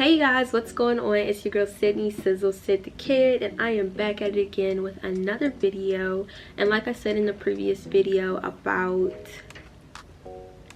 Hey guys, what's going on? It's your girl Sydney Sizzle Sid the Kid, and I am back at it again with another video. And like I said in the previous video about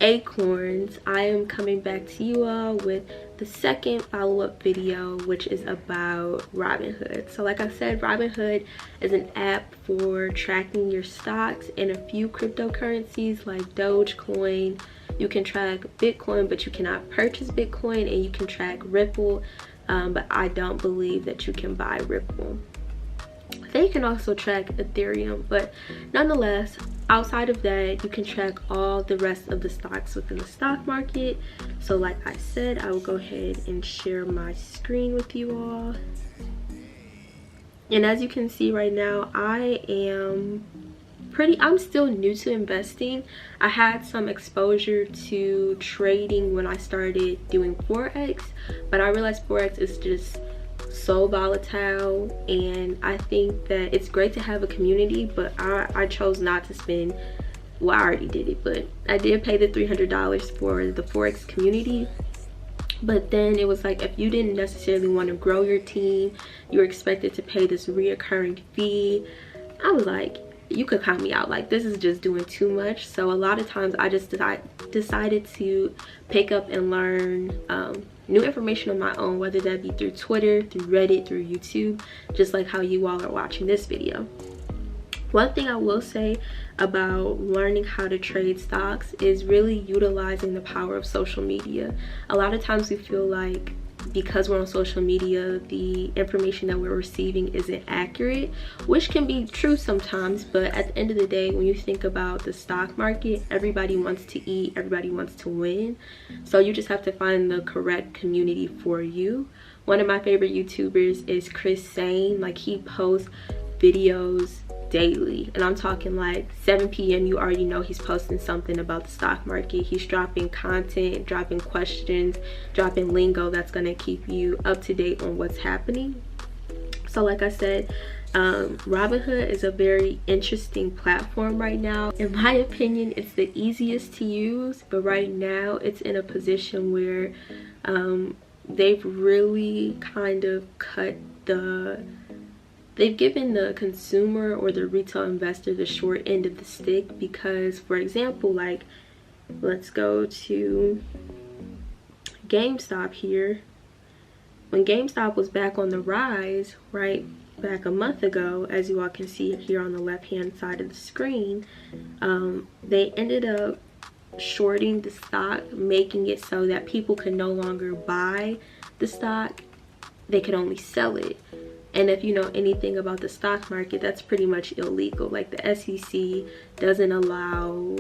Acorns, I am coming back to you all with the second follow-up video, which is about Robinhood. So like I said, Robinhood is an app for tracking your stocks in a few cryptocurrencies like Dogecoin. You can track Bitcoin, but you cannot purchase Bitcoin, and you can track Ripple, but I don't believe that you can buy Ripple. They can also track Ethereum, but nonetheless, outside of that, you can track all the rest of the stocks within the stock market. So like I said, I will go ahead and share my screen with you all. And as you can see right now, I'm still new to investing. I had some exposure to trading when I started doing Forex, but I realized Forex is just so volatile, and I think that it's great to have a community, but I chose not to spend, well, I already did it, but I did pay the $300 for the Forex community. But then it was like, if you didn't necessarily want to grow your team, you were expected to pay this reoccurring fee. I was like, you could count me out. Like, this is just doing too much. So a lot of times I just decided to pick up and learn new information on my own, whether that be through Twitter, through Reddit, through YouTube, just like how you all are watching this video. One thing I will say about learning how to trade stocks is really utilizing the power of social media. A lot of times we feel like because we're on social media, the information that we're receiving isn't accurate, which can be true sometimes, but at the end of the day, when you think about the stock market, everybody wants to eat, everybody wants to win. So you just have to find the correct community for you. One of my favorite YouTubers is Chris Sane. Like, he posts videos daily, and I'm talking like 7 p.m. you already know he's posting something about the stock market. He's dropping content, dropping questions, dropping lingo that's going to keep you up to date on what's happening. So like I said, Robinhood is a very interesting platform right now. In my opinion, it's the easiest to use, but right now it's in a position where they've really kind of they've given the consumer or the retail investor the short end of the stick, because, for example, like, let's go to GameStop here. When GameStop was back on the rise, right, back a month ago, as you all can see here on the left hand side of the screen, they ended up shorting the stock, making it so that people could no longer buy the stock, they could only sell it. And if you know anything about the stock market, that's pretty much illegal. Like, the SEC doesn't allow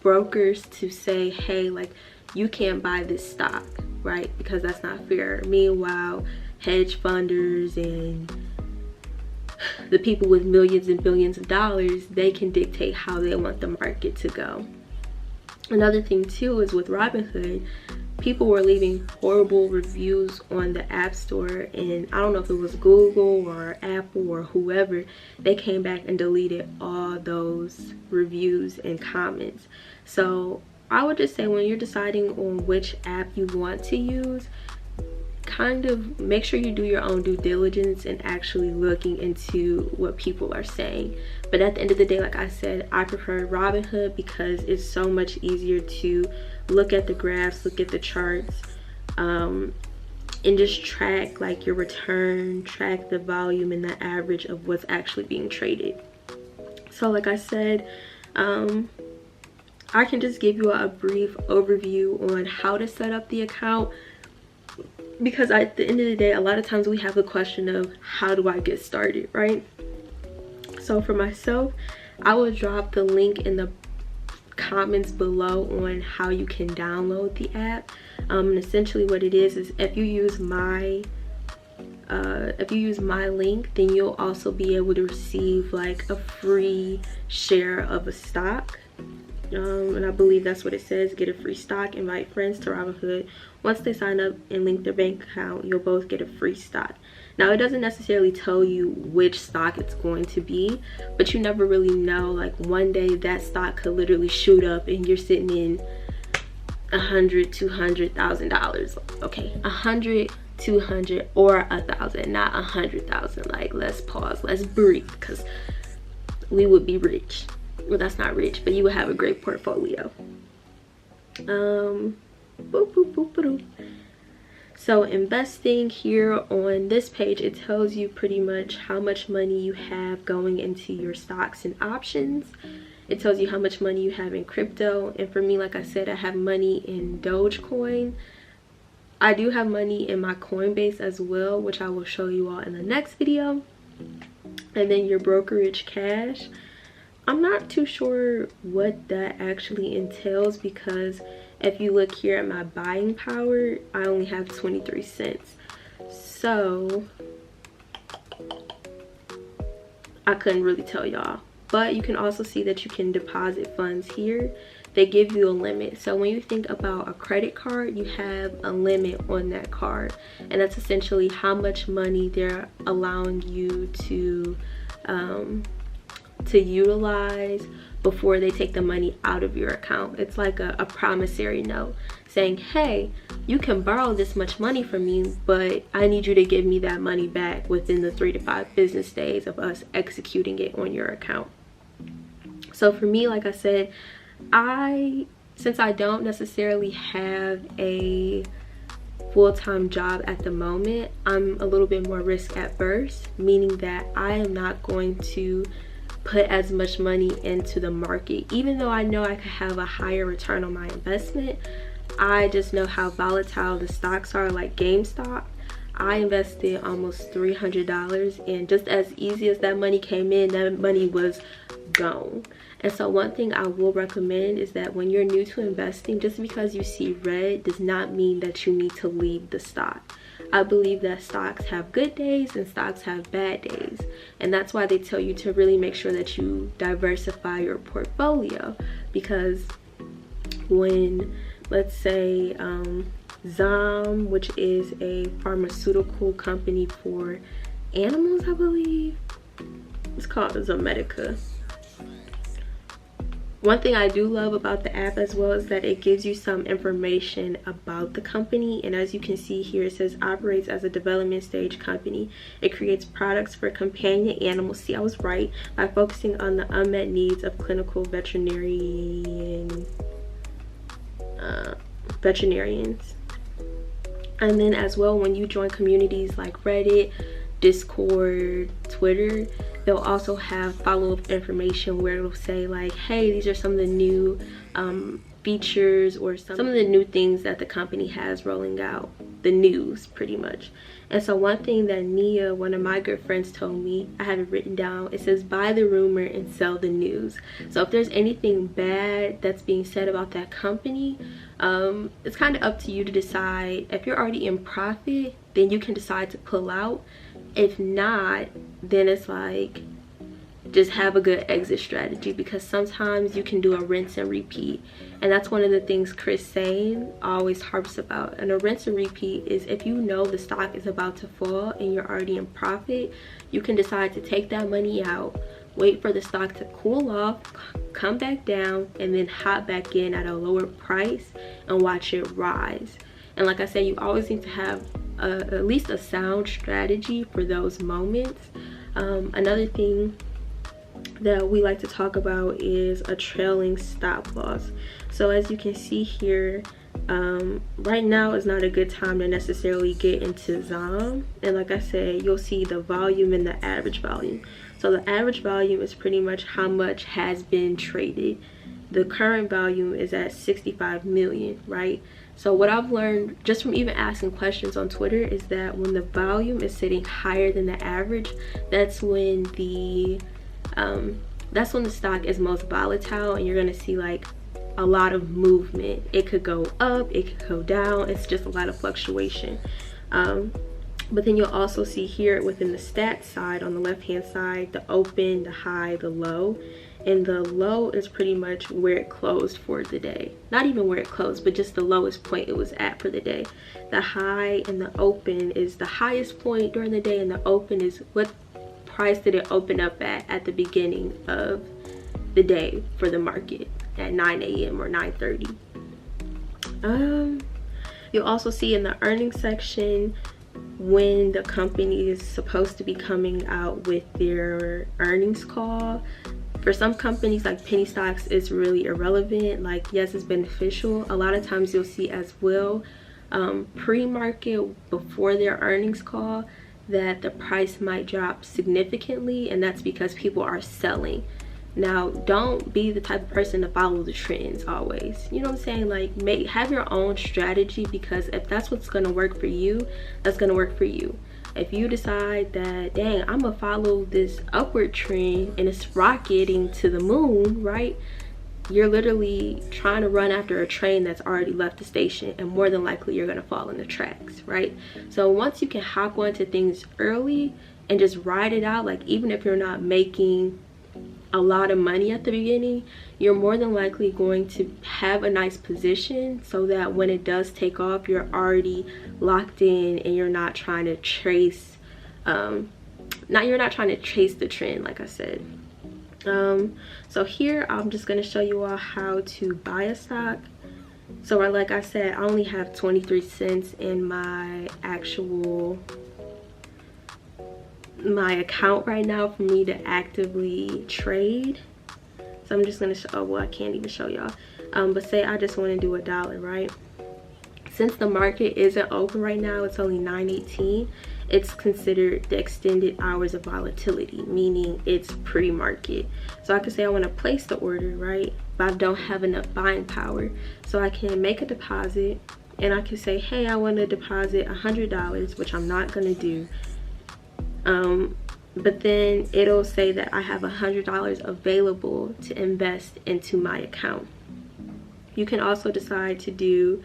brokers to say, hey, like, you can't buy this stock, right? Because that's not fair. Meanwhile, hedge funders and the people with millions and billions of dollars, they can dictate how they want the market to go. Another thing too is with Robinhood, people were leaving horrible reviews on the App Store, and I don't know if it was Google or Apple or whoever, they came back and deleted all those reviews and comments. So I would just say, when you're deciding on which app you want to use, kind of make sure you do your own due diligence and actually looking into what people are saying. But at the end of the day, like I said, I prefer Robinhood because it's so much easier to look at the graphs, look at the charts, and just track like your return, track the volume and the average of what's actually being traded. So like I said, I can just give you a brief overview on how to set up the account, because at the end of the day, a lot of times we have the question of, how do I get started, right? So for myself, I will drop the link in the comments below on how you can download the app. And essentially what it is if you use my link, then you'll also be able to receive like a free share of a stock. And I believe that's what it says, get a free stock, invite friends to Robinhood. Once they sign up and link their bank account, you'll both get a free stock. Now, it doesn't necessarily tell you which stock it's going to be, but you never really know. Like, one day that stock could literally shoot up and you're sitting in $100,000, $200,000. Okay, $100 200 or 1,000, not 100,000. Like, let's pause, let's breathe, because we would be rich. Well, that's not rich, but you would have a great portfolio. Boop, boop, boop, boop. So investing, here on this page, it tells you pretty much how much money you have going into your stocks and options. It tells you how much money you have in crypto. And for me, like I said, I have money in Dogecoin. I do have money in my Coinbase as well, which I will show you all in the next video. And then your brokerage cash, I'm not too sure what that actually entails, because if you look here at my buying power, I only have 23 cents. So I couldn't really tell y'all. But you can also see that you can deposit funds here. They give you a limit. So when you think about a credit card, you have a limit on that card. And that's essentially how much money they're allowing you to utilize before they take the money out of your account. It's like a promissory note saying, hey, you can borrow this much money from me, but I need you to give me that money back within the 3 to 5 business days of us executing it on your account. So for me, like I said, since I don't necessarily have a full-time job at the moment, I'm a little bit more risk adverse, meaning that I am not going to put as much money into the market. Even though I know I could have a higher return on my investment, I just know how volatile the stocks are. Like GameStop, I invested almost $300, and just as easy as that money came in, that money was gone. And so one thing I will recommend is that when you're new to investing, just because you see red does not mean that you need to leave the stock. I believe that stocks have good days and stocks have bad days, and that's why they tell you to really make sure that you diversify your portfolio. Because when, let's say, Zom, which is a pharmaceutical company for animals, I believe it's called Zomedica. One thing I do love about the app as well is that it gives you some information about the company. And as you can see here, it says operates as a development stage company. It creates products for companion animals. See, I was right, by focusing on the unmet needs of clinical veterinarians. And then as well, when you join communities like Reddit, Discord, Twitter, they'll also have follow-up information where it'll say like, hey, these are some of the new features or some of the new things that the company has rolling out, the news pretty much. And so one thing that Nia, one of my good friends, told me, I have it written down, it says buy the rumor and sell the news. So if there's anything bad that's being said about that company, it's kind of up to you to decide. If you're already in profit, then you can decide to pull out. If not, then it's like, just have a good exit strategy, because sometimes you can do a rinse and repeat. And that's one of the things Chris Sane always harps about. And a rinse and repeat is, if you know the stock is about to fall and you're already in profit, you can decide to take that money out, wait for the stock to cool off, come back down, and then hop back in at a lower price and watch it rise. And like I said, you always need to have at least a sound strategy for those moments. Another thing that we like to talk about is a trailing stop loss. So as you can see here, right now is not a good time to necessarily get into Zom. And like I said, you'll see the volume and the average volume. So the average volume is pretty much how much has been traded. The current volume is at 65 million, right? So what I've learned just from even asking questions on Twitter is that when the volume is sitting higher than the average, that's when the stock is most volatile, and you're gonna see like a lot of movement. It could go up, it could go down. It's just a lot of fluctuation. But then you'll also see here within the stats side, on the left hand side, the open, the high, the low. And the low is pretty much where it closed for the day. Not even where it closed, but just the lowest point it was at for the day. The high and the open is the highest point during the day, and the open is what price did it open up at the beginning of the day for the market at 9 a.m. or 9:30. You'll also see in the earnings section when the company is supposed to be coming out with their earnings call. For some companies like penny stocks, it's really irrelevant. Like, yes, it's beneficial. A lot of times you'll see as well, pre-market, before their earnings call, that the price might drop significantly, and that's because people are selling. Now, don't be the type of person to follow the trends always. You know what I'm saying? Like, have your own strategy, because if that's what's gonna work for you, that's gonna work for you. If you decide that, dang, I'm gonna follow this upward trend and it's rocketing to the moon, right? You're literally trying to run after a train that's already left the station, and more than likely you're gonna fall in the tracks, right? So once you can hop onto things early and just ride it out, like even if you're not making a lot of money at the beginning, you're more than likely going to have a nice position, so that when it does take off, you're already locked in and you're not trying to chase you're not trying to chase the trend, like I said. So here I'm just going to show you all how to buy a stock. So like I said, I only have 23 cents in my account right now for me to actively trade. So I'm just gonna show, oh well, I can't even show y'all, but say I just want to do $1, right? Since the market isn't open right now, it's only 9:18, it's considered the extended hours of volatility, meaning it's pre-market. So I can say I want to place the order, right, but I don't have enough buying power, so I can make a deposit, and I can say, hey, I want to deposit $100, which I'm not gonna do. But then it'll say that I have $100 available to invest into my account. You can also decide to do,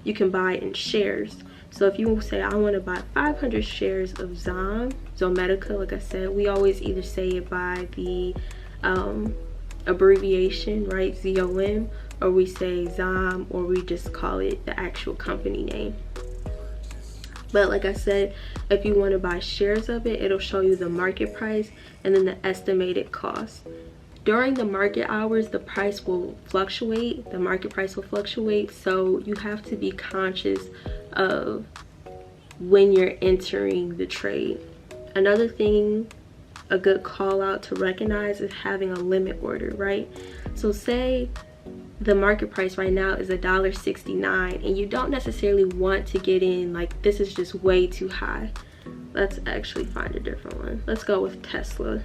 you can buy in shares. So if you say I want to buy 500 shares of Zomedica, like I said, we always either say it by the abbreviation, right, ZOM, or we say ZOM, or we just call it the actual company name. But like I said, if you want to buy shares of it, it'll show you the market price and then the estimated cost. During the market hours, the price will fluctuate, the market price will fluctuate, so you have to be conscious of when you're entering the trade. Another thing, a good call out to recognize, is having a limit order, right? So say the market price right now is $1.69 and you don't necessarily want to get in, like this is just way too high. Let's actually find a different one. Let's go with Tesla.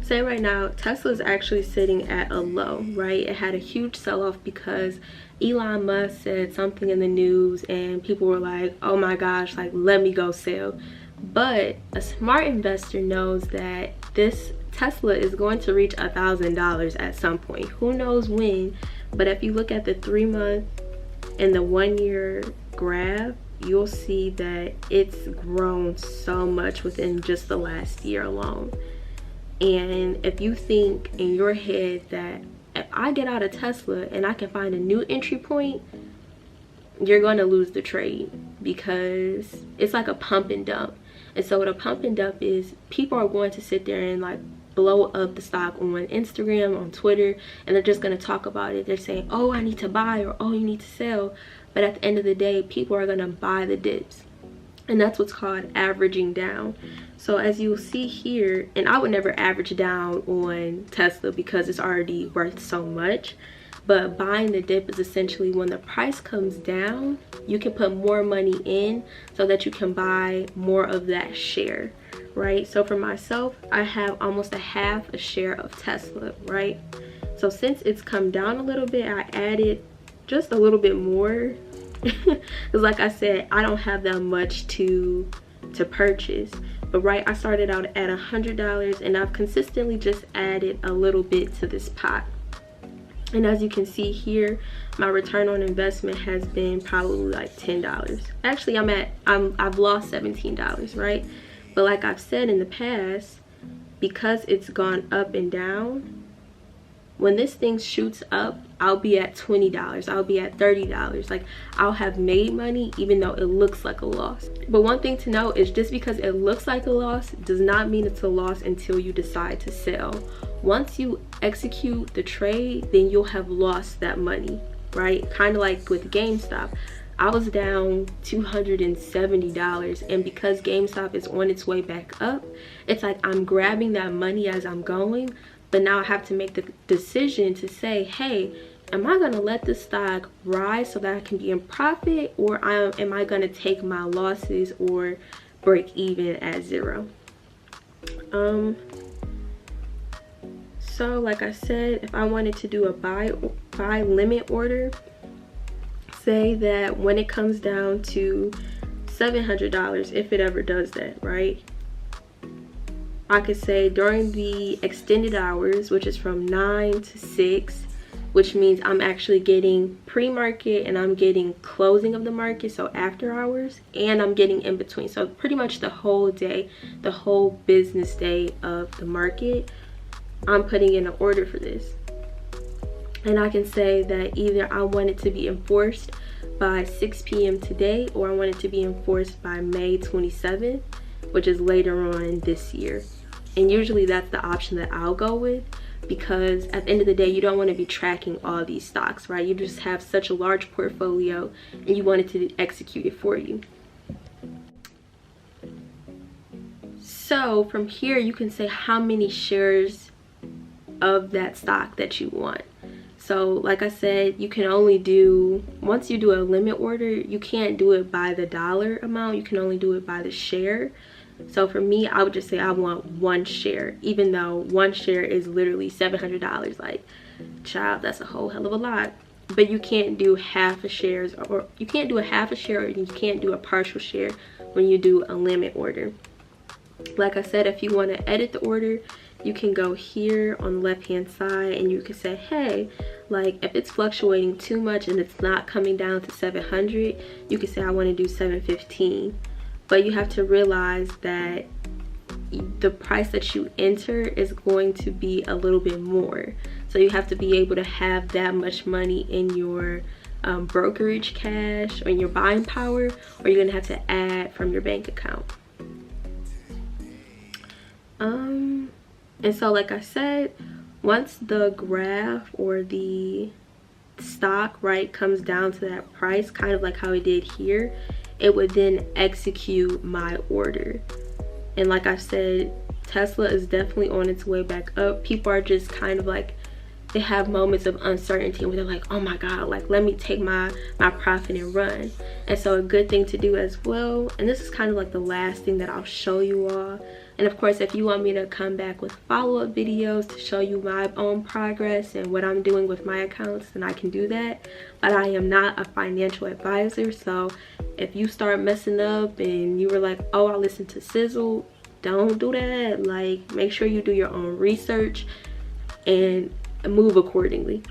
Say right now Tesla is actually sitting at a low, right? It had a huge sell-off because Elon Musk said something in the news and people were like, oh my gosh, like let me go sell. But a smart investor knows that this Tesla is going to reach $1,000 at some point. Who knows when? But if you look at the 3-month and the 1-year graph, you'll see that it's grown so much within just the last year alone. And if you think in your head that if I get out of Tesla and I can find a new entry point, you're going to lose the trade, because it's like a pump and dump. And so what a pump and dump is, people are going to sit there and like blow up the stock on Instagram, on Twitter, and they're just going to talk about it. They're saying, oh, I need to buy, or oh, you need to sell. But at the end of the day, people are going to buy the dips. And that's what's called averaging down. So as you'll see here, and I would never average down on Tesla because it's already worth so much, but buying the dip is essentially when the price comes down, you can put more money in so that you can buy more of that share, right? So for myself, I have almost a share of Tesla, right? So since it's come down a little bit, I added just a little bit more because like I said, I don't have that much to purchase. But right, I started out at $100 and I've consistently just added a little bit to this pot. And as you can see here, my return on investment has been probably like $10. Actually, I've lost $17, right? But like I've said in the past, because it's gone up and down, when this thing shoots up, I'll be at $20, I'll be at $30. Like, I'll have made money even though it looks like a loss. But one thing to know is just because it looks like a loss does not mean it's a loss until you decide to sell. Once you execute the trade, then you'll have lost that money. right? Kind of like with GameStop. I was down $270, and because GameStop is on its way back up, it's like I'm grabbing that money as I'm going, but now I have to make the decision to say, hey, am I gonna let the stock rise so that I can be in profit, or am I gonna take my losses or break even at zero? So like I said, if I wanted to do a buy limit order, say that when it comes down to $700, if it ever does that, right? I could say during the extended hours, which is from 9 to 6, which means I'm actually getting pre-market and I'm getting closing of the market, so after hours, and I'm getting in between. So pretty much the whole day, the whole business day of the market, I'm putting in an order for this. And I can say that either I want it to be enforced by 6 p.m. today, or I want it to be enforced by May 27th, which is later on this year. And usually that's the option that I'll go with, because at the end of the day, you don't want to be tracking all these stocks, right? You just have such a large portfolio and you want it to execute it for you. So from here, you can say how many shares of that stock that you want. So like I said, you can only do, once you do a limit order, you can't do it by the dollar amount, you can only do it by the share. So for me, I would just say I want 1 share, even though 1 share is literally $700. Like, child, that's a whole hell of a lot. But you can't do half a shares, or you can't do a half a share, and you can't do a partial share when you do a limit order. Like I said, if you want to edit the order, you can go here on the left hand side and you can say, hey, like if it's fluctuating too much and it's not coming down to 700, you can say I want to do 715. But you have to realize that the price that you enter is going to be a little bit more. So you have to be able to have that much money in your brokerage cash or in your buying power, or you're gonna have to add from your bank account. And so like I said, once the graph or the stock, right, comes down to that price, kind of like how it did here, it would then execute my order. And like I said, Tesla is definitely on its way back up. People are just kind of like, they have moments of uncertainty where they're like, oh my god, like let me take my profit and run. And so a good thing to do as well, and this is kind of like the last thing that I'll show you all, and of course if you want me to come back with follow-up videos to show you my own progress and what I'm doing with my accounts, then I can do that. But I am not a financial advisor, so if you start messing up and you were like, oh, I listened to Sizzle, don't do that. Like, make sure you do your own research and move accordingly.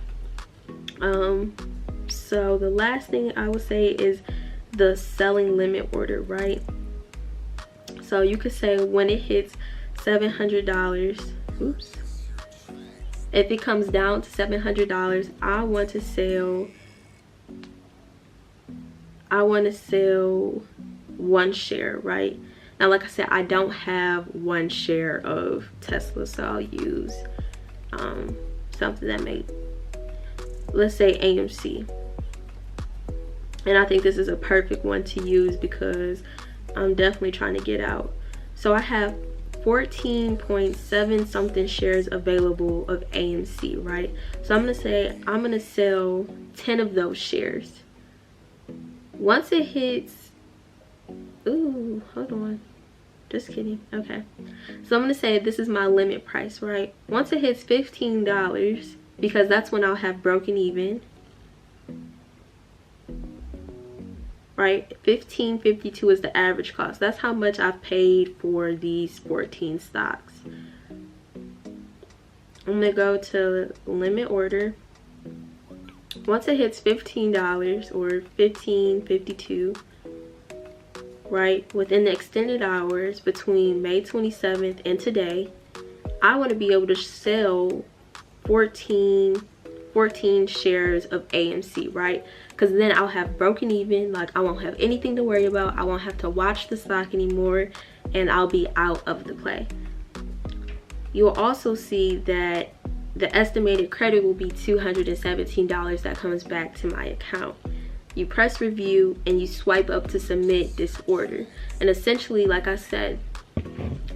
So the last thing I would say is the selling limit order, right? So you could say when it hits $700, oops, if it comes down to $700, I want to sell 1 share, right? Now like I said, I don't have 1 share of Tesla, so I'll use something that may, let's say AMC. And I think this is a perfect one to use because I'm definitely trying to get out. So I have 14.7 something shares available of AMC, right? So I'm gonna say I'm gonna sell 10 of those shares. Once it hits, ooh, hold on, just kidding. Okay, so I'm gonna say this is my limit price, right? Once it hits $15, because that's when I'll have broken even, right? $15.52 is the average cost. That's how much I've paid for these 14 stocks. I'm gonna go to limit order. Once it hits $15 or $15.52, right, within the extended hours between May 27th and today, I want to be able to sell 14 shares of AMC, right? Because then I'll have broken even, like I won't have anything to worry about, I won't have to watch the stock anymore, and I'll be out of the play. You'll also see that the estimated credit will be $217 that comes back to my account. You press review and you swipe up to submit this order. And essentially, like I said,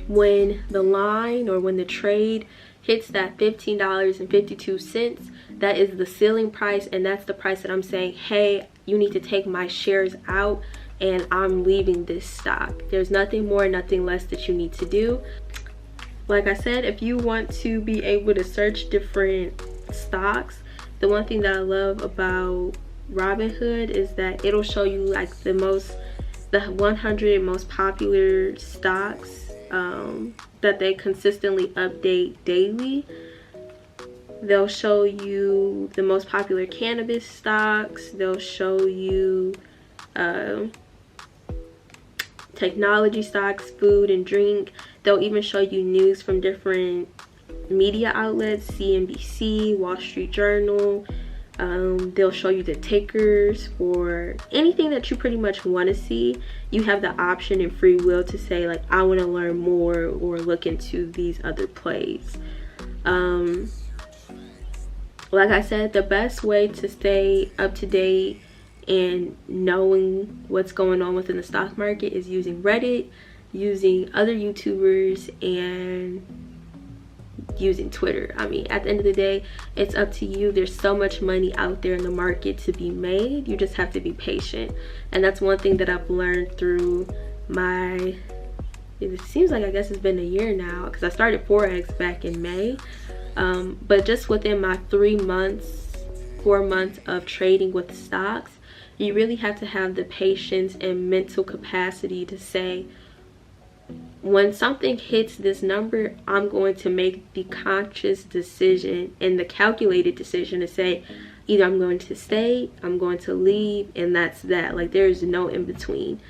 when the line or when the trade hits that $15.52, that is the ceiling price, and that's the price that I'm saying, hey, you need to take my shares out and I'm leaving this stock. There's nothing more, nothing less that you need to do. Like I said, if you want to be able to search different stocks, the one thing that I love about Robinhood is that it'll show you like the 100 most popular stocks that they consistently update daily. They'll show you the most popular cannabis stocks. They'll show you technology stocks, food and drink. They'll even show you news from different media outlets, CNBC, Wall Street Journal. They'll show you the tickers for anything that you pretty much want to see. You have the option and free will to say, like, I want to learn more or look into these other plays. Like I said, the best way to stay up to date and knowing what's going on within the stock market is using Reddit, using other YouTubers, and using Twitter. I mean, at the end of the day, it's up to you. There's so much money out there in the market to be made. You just have to be patient. And that's one thing that I've learned through my, it seems like, I guess it's been a year now, because I started Forex back in May. But just within my 4 months of trading with stocks, you really have to have the patience and mental capacity to say, when something hits this number, I'm going to make the conscious decision and the calculated decision to say, either I'm going to stay, I'm going to leave, and that's that. Like, there is no in between.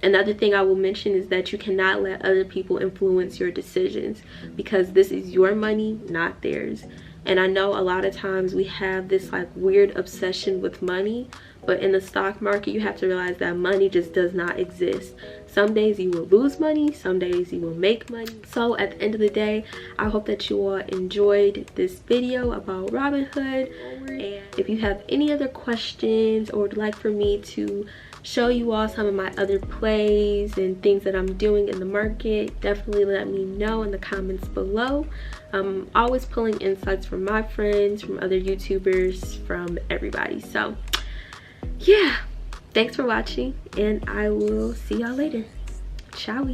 Another thing I will mention is that you cannot let other people influence your decisions, because this is your money, not theirs. And I know a lot of times we have this like weird obsession with money, but in the stock market, you have to realize that money just does not exist. Some days you will lose money, some days you will make money. So at the end of the day, I hope that you all enjoyed this video about Robinhood. And if you have any other questions or would like for me to show you all some of my other plays and things that I'm doing in the market, definitely let me know in the comments below. I'm always pulling insights from my friends, from other YouTubers, from everybody. So yeah, thanks for watching, and I will see y'all later. Ciao.